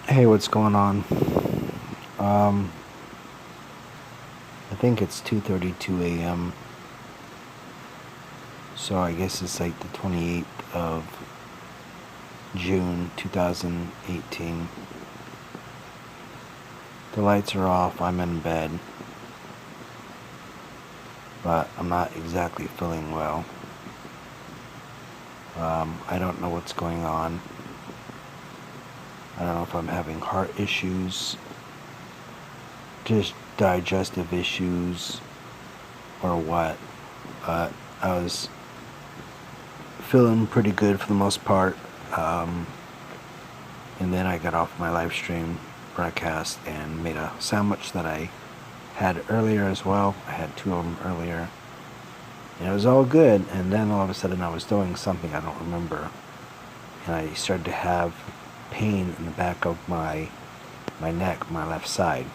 Hey, what's going on? Um, I think it's 2:32 a.m. So I guess it's like the 28th of June 2018. The lights are off. I'm in bed, but I'm not exactly feeling well. I don't know what's going on. I don't know if I'm having heart issues, just digestive issues, or what. But I was feeling pretty good for the most part. Um, and then I got off my live stream broadcast and made a sandwich that I had earlier as well. I had two of them earlier. And it was all good. And then all of a sudden I was doing something I don't remember. And I started to have pain in the back of my neck, my left side.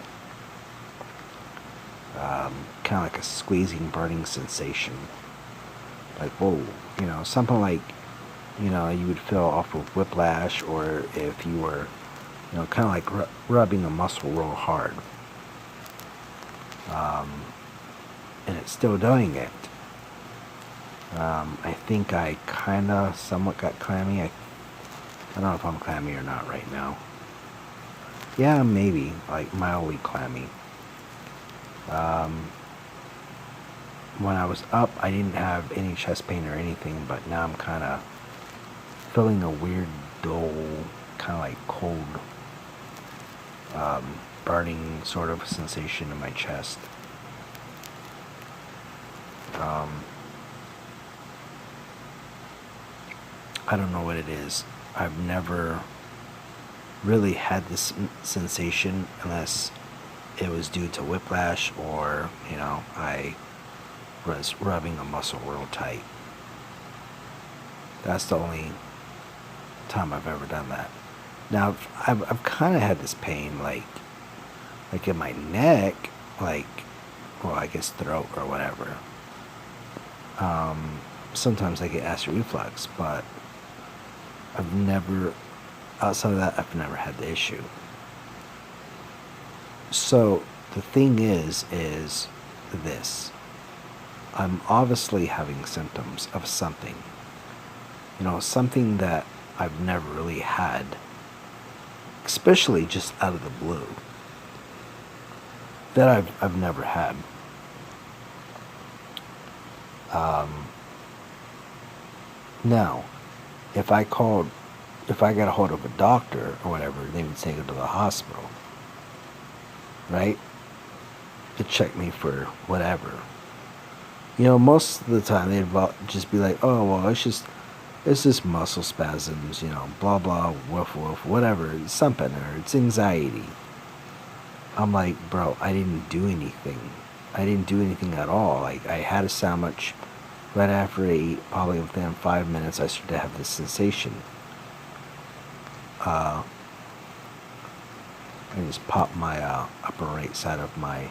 Kind of like a squeezing, burning sensation. Like, whoa, something like, you would feel off of whiplash, or if you were, kind of like rubbing a muscle real hard. And it's still doing it. I think I kind of somewhat got clammy. I don't know if I'm clammy or not right now. Yeah, maybe, like mildly clammy. When I was up, I didn't have any chest pain or anything, but now I'm kind of feeling a weird, dull, kind of like cold, burning sort of sensation in my chest. I don't know what it is. I've never really had this sensation unless it was due to whiplash or, I was rubbing a muscle real tight. That's the only time I've ever done that. Now, I've kind of had this pain, like in my neck, like, well, I guess throat or whatever. Sometimes I get acid reflux, but I've never, outside of that, I've never had the issue. So the thing is this. I'm obviously having symptoms of something. Something that I've never really had, especially just out of the blue, that I've never had. Now, if I got a hold of a doctor or whatever, they would say go to the hospital, right? To check me for whatever. Most of the time they'd just be like, oh, well, it's just muscle spasms, blah, blah, woof, woof, whatever, it's something, or it's anxiety. I'm like, bro, I didn't do anything. I didn't do anything at all. Like, I had a sandwich right after I ate, probably within 5 minutes, I started to have this sensation. I just popped my upper right side of my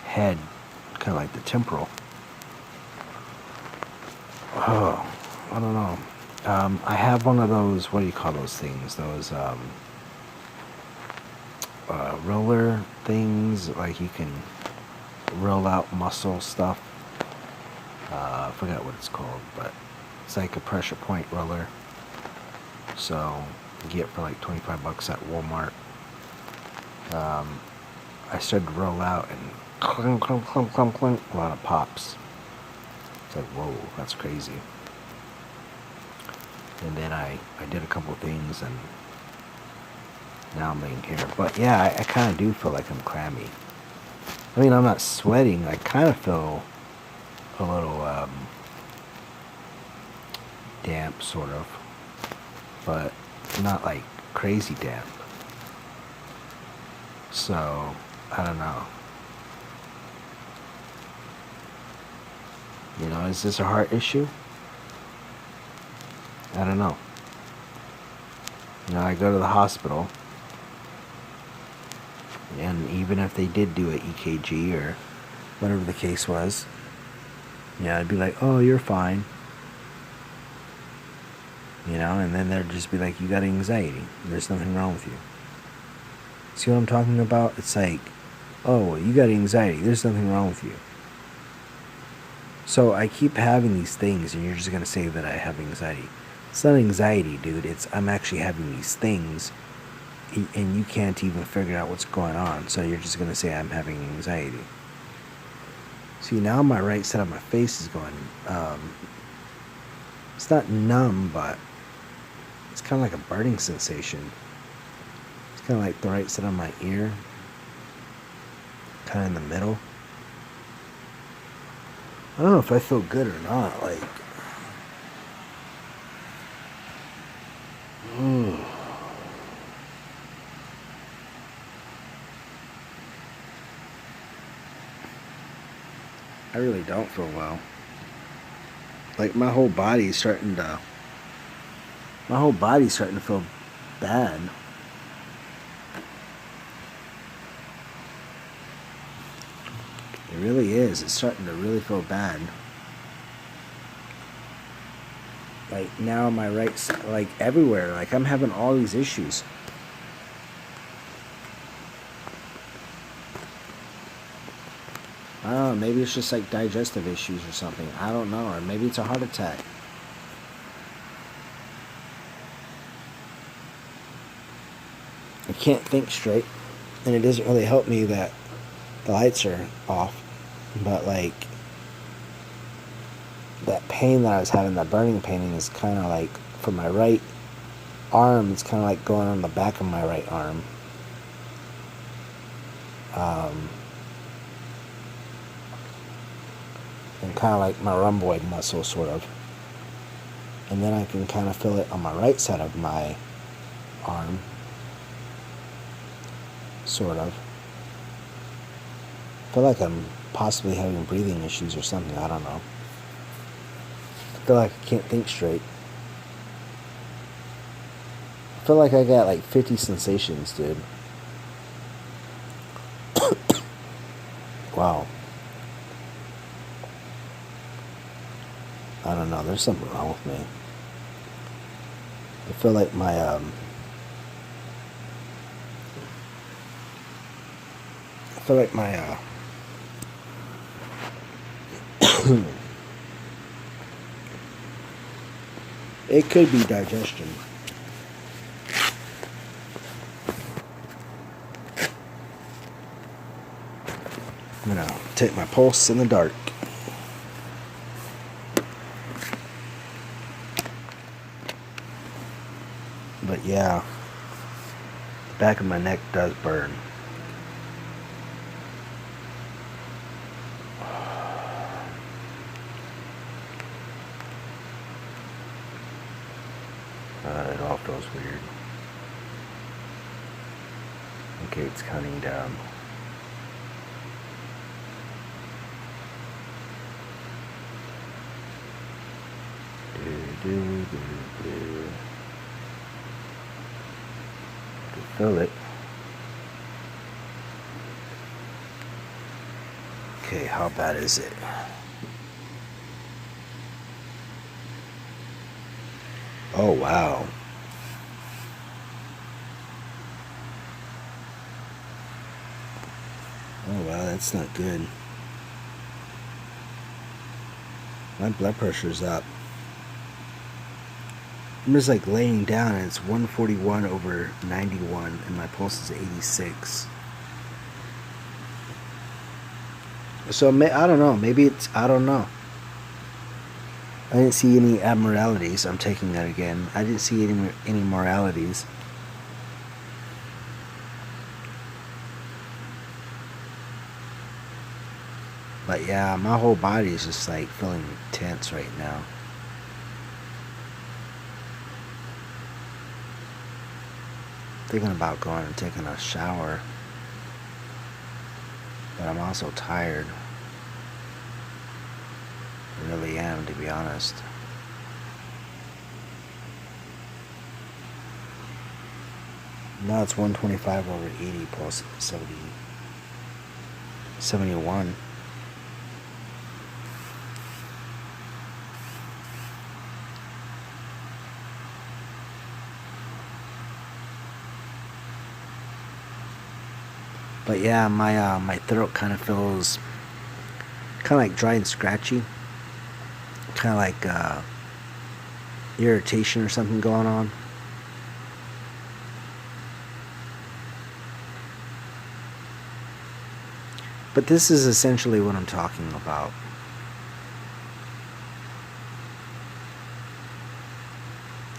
head, kind of like the temporal. Oh, I don't know. I have one of those, what do you call those things? Those roller things, like you can roll out muscle stuff. I forgot what it's called, but it's like a pressure point roller. So you get for like $25 at Walmart. I started to roll out and clunk, clunk, clunk, clunk, clunk, a lot of pops. It's like, whoa, that's crazy. And then I did a couple things, and now I'm laying here. But yeah, I kind of do feel like I'm clammy. I mean, I'm not sweating. I kind of feel a little damp, sort of, but not like crazy damp. So, I don't know. Is this a heart issue? I don't know. I go to the hospital, and even if they did do an EKG or whatever the case was, I'd be like, oh, you're fine. You know, and then they'll just be like, you got anxiety. There's nothing wrong with you. See what I'm talking about? It's like, oh, you got anxiety. There's nothing wrong with you. So I keep having these things, and you're just going to say that I have anxiety. It's not anxiety, dude. It's I'm actually having these things, and you can't even figure out what's going on. So you're just going to say I'm having anxiety. See, now my right side of my face is going, it's not numb, but it's kind of like a burning sensation. It's kind of like the right side of my ear, kind of in the middle. I don't know if I feel good or not. Like, I really don't feel well. Like my whole body's starting to feel bad. It really is. It's starting to really feel bad. Like now my right side, like everywhere, like I'm having all these issues. I don't know, maybe it's just like digestive issues or something. I don't know, or maybe it's a heart attack. I can't think straight, and it doesn't really help me that the lights are off, but like that pain that I was having, that burning pain, is kind of like for my right arm, it's kind of like going on the back of my right arm. And kind of like my rhomboid muscle, sort of. And then I can kind of feel it on my right side of my arm, sort of. I feel like I'm possibly having breathing issues or something, I don't know. I feel like I can't think straight. I feel like I got like 50 sensations, dude. Wow. I don't know, there's something wrong with me. I feel like my, I feel like my, it could be digestion. I'm gonna take my pulse in the dark. But yeah, the back of my neck does burn. It all feels weird. Okay, it's counting down. I can feel it. Okay, how bad is it? Oh, wow. Oh, wow, that's not good. My blood pressure's up. I'm just like laying down and it's 141/91 and my pulse is 86. So I don't know, maybe it's, I don't know. I didn't see any abnormalities. I'm taking that again. I didn't see any moralities. But yeah, my whole body is just like feeling tense right now. Thinking about going and taking a shower. But I'm also tired. I really am, to be honest. Now it's 125/80 plus 71. But yeah, my throat kind of feels kind of like dry and scratchy, kind of like irritation or something going on. But this is essentially what I'm talking about.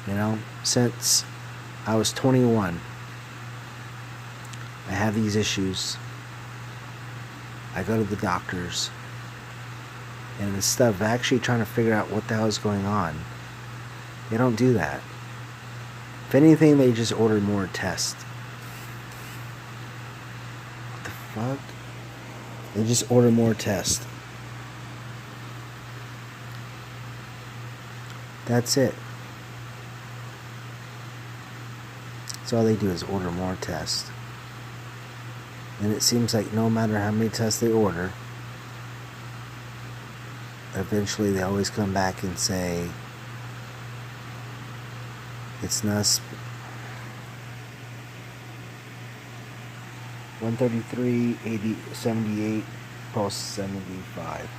You know, since I was 21, I have these issues. I go to the doctors, and instead of actually trying to figure out what the hell is going on, they don't do that. If anything, they just order more tests. What the fuck? They just order more tests. That's it. That's all they do is order more tests. And it seems like no matter how many tests they order, eventually they always come back and say, it's not 133, 80, 78, pulse 75.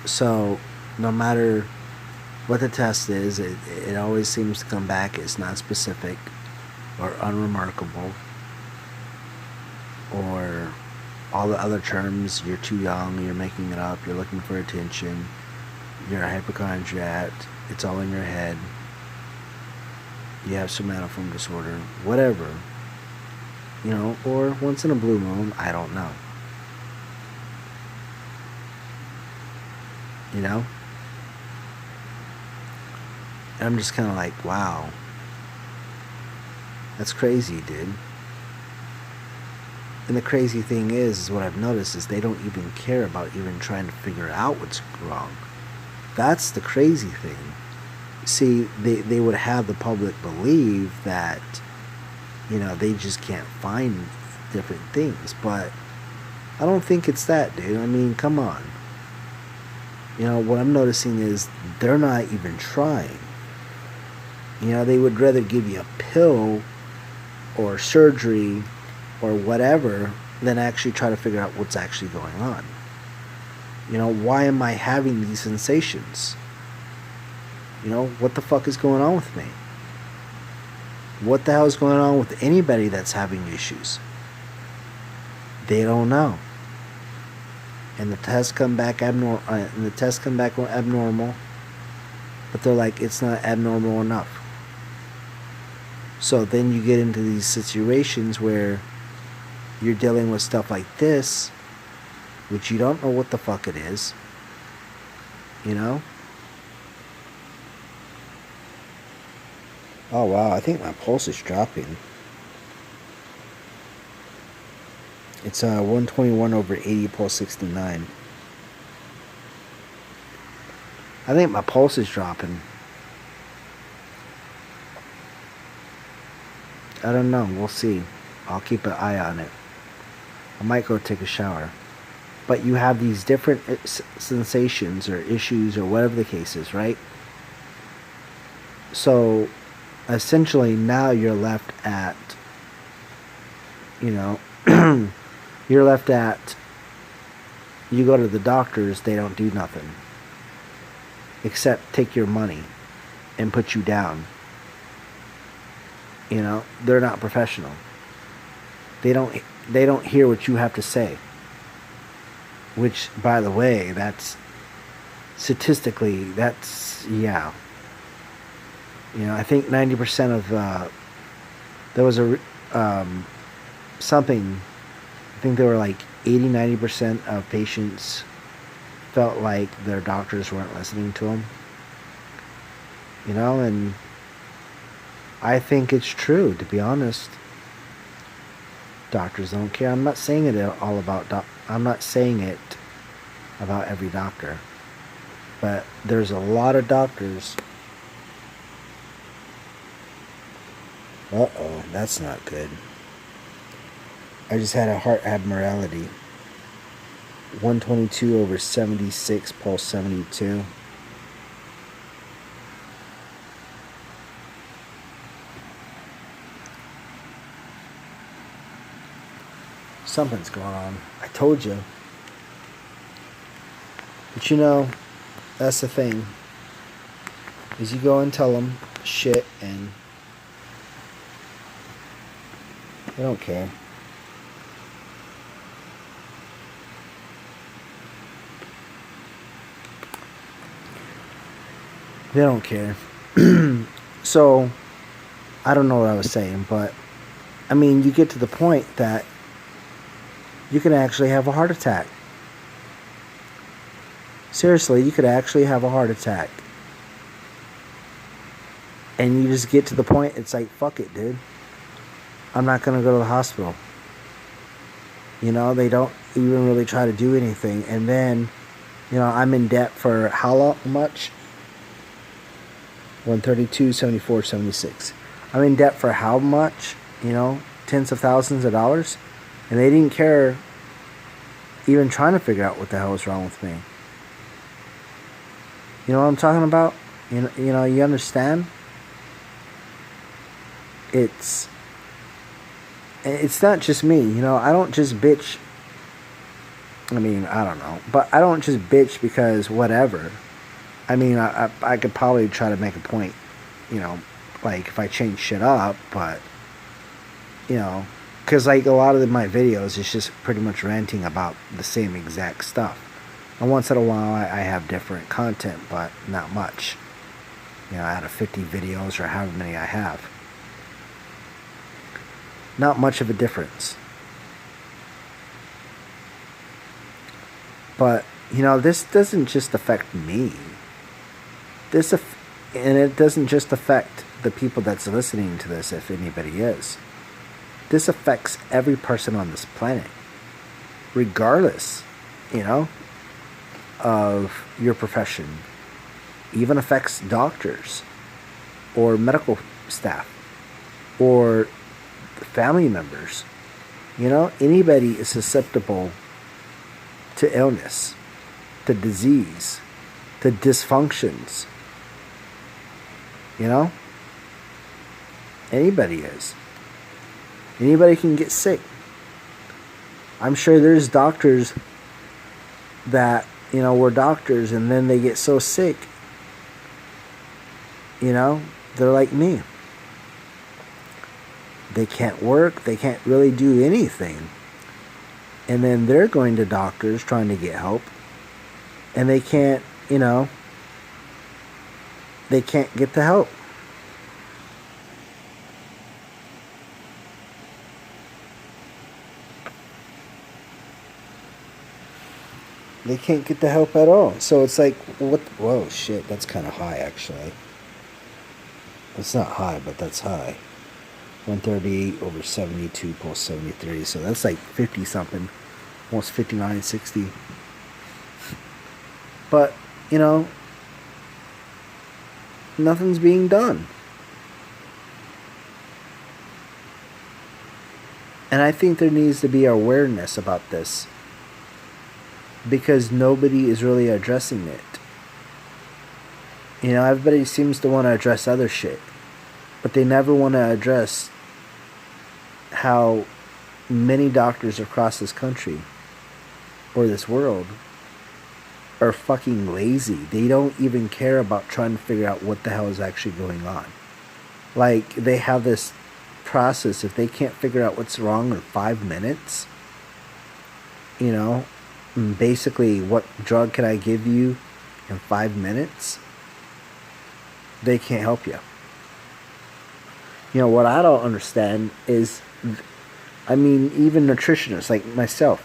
So, no matter what the test is, it always seems to come back as non-specific or unremarkable, or all the other terms: you're too young, you're making it up, you're looking for attention, you're a hypochondriac, it's all in your head, you have somatoform disorder, whatever, you know, or once in a blue moon, I don't know, you know. And I'm just kind of like, wow, that's crazy, dude. And the crazy thing is what I've noticed is they don't even care about even trying to figure out what's wrong. That's the crazy thing. See, they would have the public believe that, you know, they just can't find different things. But I don't think it's that, dude. I mean, come on. You know, what I'm noticing is they're not even trying. You know, they would rather give you a pill or surgery or whatever than actually try to figure out what's actually going on. You know, why am I having these sensations? You know, what the fuck is going on with me? What the hell is going on with anybody that's having issues? They don't know. And the tests come back abnormal. But they're like, it's not abnormal enough. So then you get into these situations where you're dealing with stuff like this, which you don't know what the fuck it is. You know? Oh wow, I think my pulse is dropping. It's 121/80, pulse 69. I think my pulse is dropping. I don't know, we'll see. I'll keep an eye on it. I might go take a shower. But you have these different sensations or issues or whatever the case is, right? So essentially now you're left at, you know, you're left at, you go to the doctors, they don't do nothing except take your money and put you down. You know, they're not professional. They don't hear what you have to say. Which, by the way, that's statistically, that's, yeah. You know, I think 90% of, there was a, something, I think there were like 80-90% of patients felt like their doctors weren't listening to them. You know, and I think it's true, to be honest. Doctors don't care. I'm not saying it all about I'm not saying it about every doctor. But there's a lot of doctors. Uh-oh, that's not good. I just had a heart abnormality. 122/76, pulse 72. Something's going on. I told you. But you know, that's the thing. Is you go and tell them shit and they don't care. They don't care. So, I don't know what I was saying, but I mean, you get to the point that you can actually have a heart attack. Seriously, you could actually have a heart attack. And you just get to the point, it's like, fuck it, dude. I'm not going to go to the hospital. You know, they don't even really try to do anything. And then, you know, I'm in debt for how much? 132, 74, 76. I'm in debt for how much? You know, tens of thousands of dollars. And they didn't care even trying to figure out what the hell was wrong with me. You know what I'm talking about? You know, you understand? It's not just me. You know, I don't just bitch. I mean, I don't know. But I don't just bitch because whatever. I mean, I could probably try to make a point, you know, like if I change shit up, but, you know, because like a lot of my videos is just pretty much ranting about the same exact stuff. And once in a while I have different content, but not much. You know, out of 50 videos or however many I have. Not much of a difference. But, you know, this doesn't just affect me. And it doesn't just affect the people that's listening to this, if anybody is. This affects every person on this planet. Regardless, you know, of your profession. Even affects doctors. Or medical staff. Or family members. You know, anybody is susceptible to illness. To disease. To dysfunctions. You know? Anybody is. Anybody can get sick. I'm sure there's doctors that, you know, were doctors and then they get so sick. You know? They're like me. They can't work. They can't really do anything. And then they're going to doctors trying to get help. And they can't, you know, they can't get the help. They can't get the help at all. So it's like, what? Whoa, shit, that's kind of high, actually. It's not high, but that's high. 138 over 72 plus 73. So that's like 50-something. Almost 59, 60. But, you know, nothing's being done. And I think there needs to be awareness about this. Because nobody is really addressing it. You know, everybody seems to want to address other shit. But they never want to address how many doctors across this country or this world are fucking lazy. They don't even care about trying to figure out what the hell is actually going on. Like, they have this process. If they can't figure out what's wrong in 5 minutes, you know, basically, what drug can I give you in 5 minutes? They can't help you. You know, what I don't understand is, I mean, even nutritionists, like myself,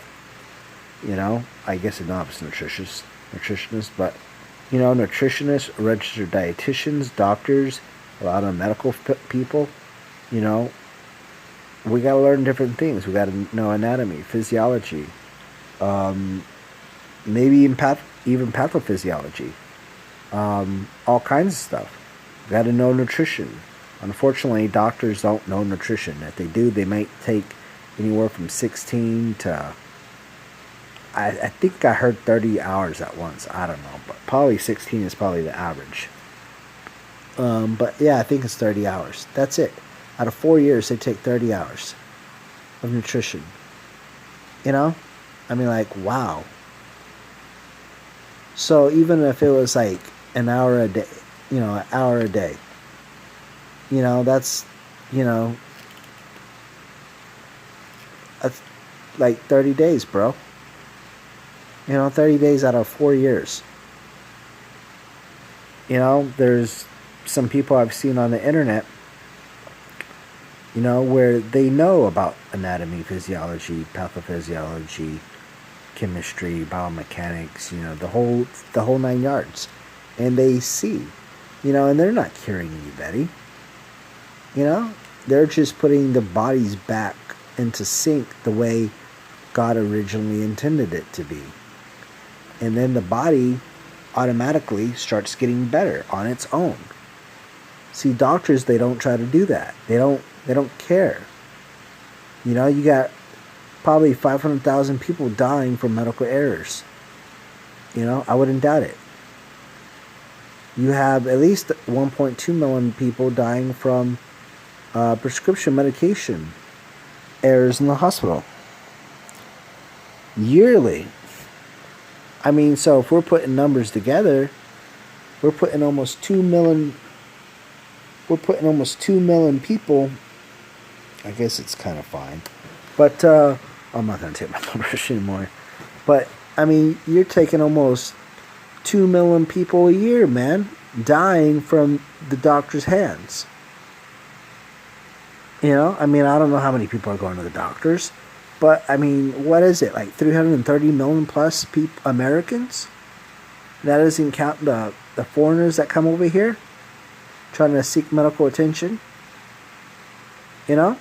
you know, I guess a novice nutritionist, but, you know, nutritionists, registered dietitians, doctors, a lot of medical people, you know, we got to learn different things. We got to know anatomy, physiology, maybe even pathophysiology, all kinds of stuff. We got to know nutrition. Unfortunately, doctors don't know nutrition. If they do, they might take anywhere from 16 to, I think I heard 30 hours at once. I don't know, but probably 16 is probably the average. But yeah, I think it's 30 hours. That's it. Out of 4 years, they take 30 hours of nutrition. You know? I mean, like, wow. So even if it was like an hour a day, an hour a day, that's, you know, that's like 30 days, bro. 30 days out of 4 years. There's some people I've seen on the internet, where they know about anatomy, physiology, pathophysiology, chemistry, biomechanics, the whole 9 yards. And they see, and they're not curing anybody. They're just putting the bodies back into sync the way God originally intended it to be. And then the body automatically starts getting better on its own. See, doctors, they don't try to do that. They don't care. You got probably 500,000 people dying from medical errors. I wouldn't doubt it. You have at least 1.2 million people dying from prescription medication errors in the hospital yearly. I mean, so if we're putting numbers together, we're putting almost 2 million. We're putting almost 2 million people. I guess it's kind of fine, but I'm not gonna take my numbers anymore. But I mean, you're taking almost 2 million people a year, man, dying from the doctor's hands. I mean, I don't know how many people are going to the doctors, but I mean, what is it, like 330 million plus Americans? That doesn't count the foreigners that come over here trying to seek medical attention. So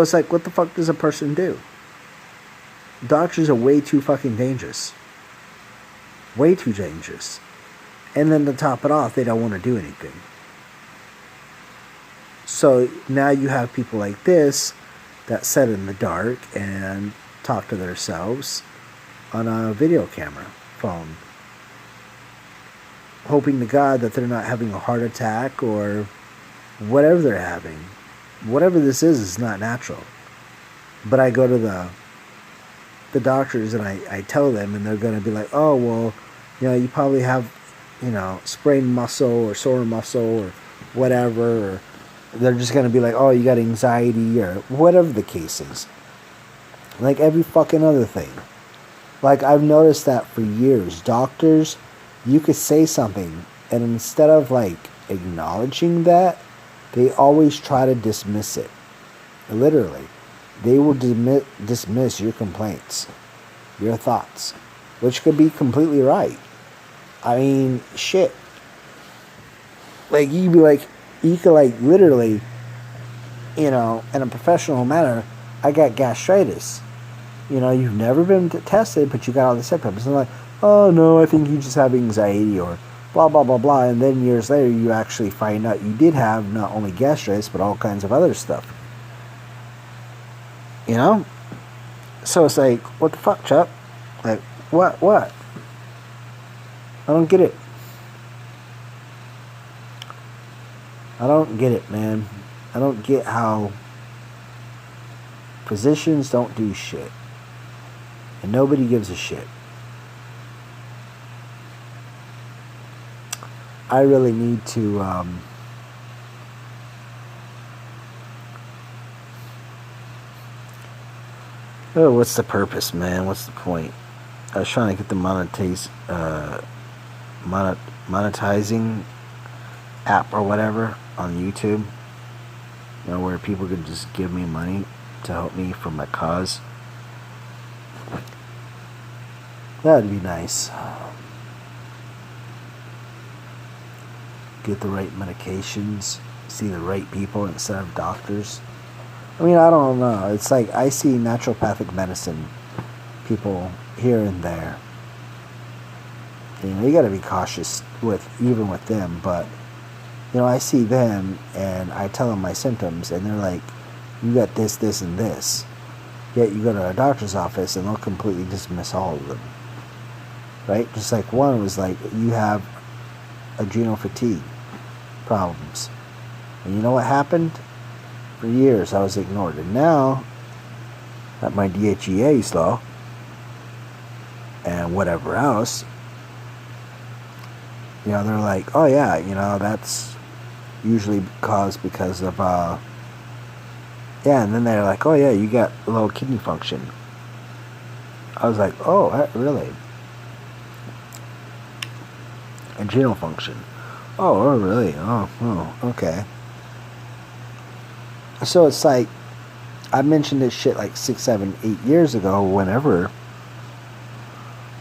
it's like, what the fuck does a person do? Doctors are way too fucking dangerous. Way too dangerous. And then to top it off, they don't want to do anything. So now you have people like this that sit in the dark and talk to themselves on a video camera phone, hoping to God that they're not having a heart attack or whatever they're having. Whatever this is not natural. But I go to the doctors and I tell them, and they're going to be like, oh, well, you probably have, sprained muscle or sore muscle or whatever, or they're just going to be like, oh, you got anxiety or whatever the case is. Like every fucking other thing. Like I've noticed that for years. Doctors, you could say something, and instead of like acknowledging that, they always try to dismiss it. Literally. They will dismiss your complaints, your thoughts, which could be completely right. I mean, shit. Like, you could like literally, in a professional manner, I got gastritis. You've never been tested, but you got all the symptoms. And like, oh no, I think you just have anxiety or blah, blah, blah, blah. And then years later, you actually find out you did have not only gastritis, but all kinds of other stuff. So it's like, what the fuck, Chuck? Like, what? I don't get it. I don't get it, man. I don't get how physicians don't do shit. And nobody gives a shit. I really need to what's the purpose, man? What's the point? I was trying to get the monetizing app or whatever on YouTube, where people could just give me money to help me for my cause. That'd be nice. Get the right medications, see the right people instead of doctors. I mean, I don't know. It's like I see naturopathic medicine people here and there. You got to be cautious even with them, but I see them and I tell them my symptoms, and they're like, you got this, this, and this. Yet you go to a doctor's office and they'll completely dismiss all of them. Right? Just like one was like, you have adrenal fatigue problems. And you know what happened? For years I was ignored. And now at my DHEAs though, and whatever else, they're like, oh yeah, that's usually caused because of, and then they're like, oh yeah, you got low kidney function. I was like, oh, really? Adrenal function. Oh, really? Oh, okay. So it's like, I mentioned this shit like 6, 7, 8 years ago, whatever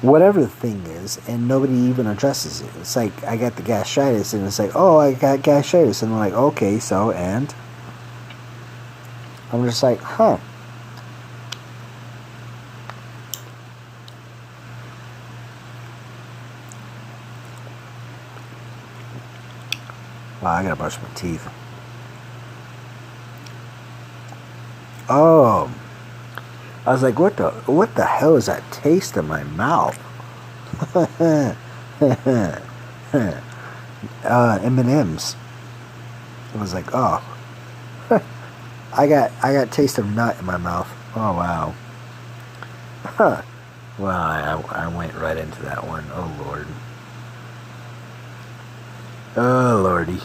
the thing is, and nobody even addresses it. It's like, I got the gastritis, and it's like, oh, I got gastritis, and I'm like, okay, so, and? I'm just like, huh. Wow, I gotta brush my teeth. Oh, I was like, what the hell is that taste in my mouth? M&M's. I was like, oh, I got taste of nut in my mouth. Oh wow. Huh. Well, I went right into that one. Oh Lord. Oh Lordy.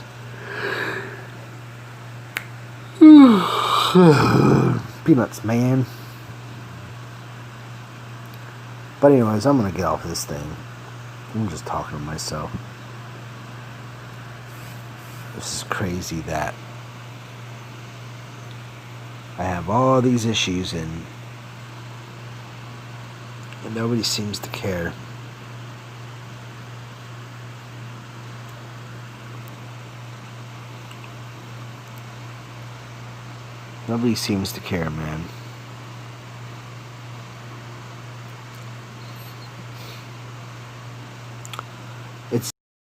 Peanuts, man. But anyways, I'm gonna get off this thing. I'm just talking to myself. This is crazy that I have all these issues and nobody seems to care. Nobody seems to care, man.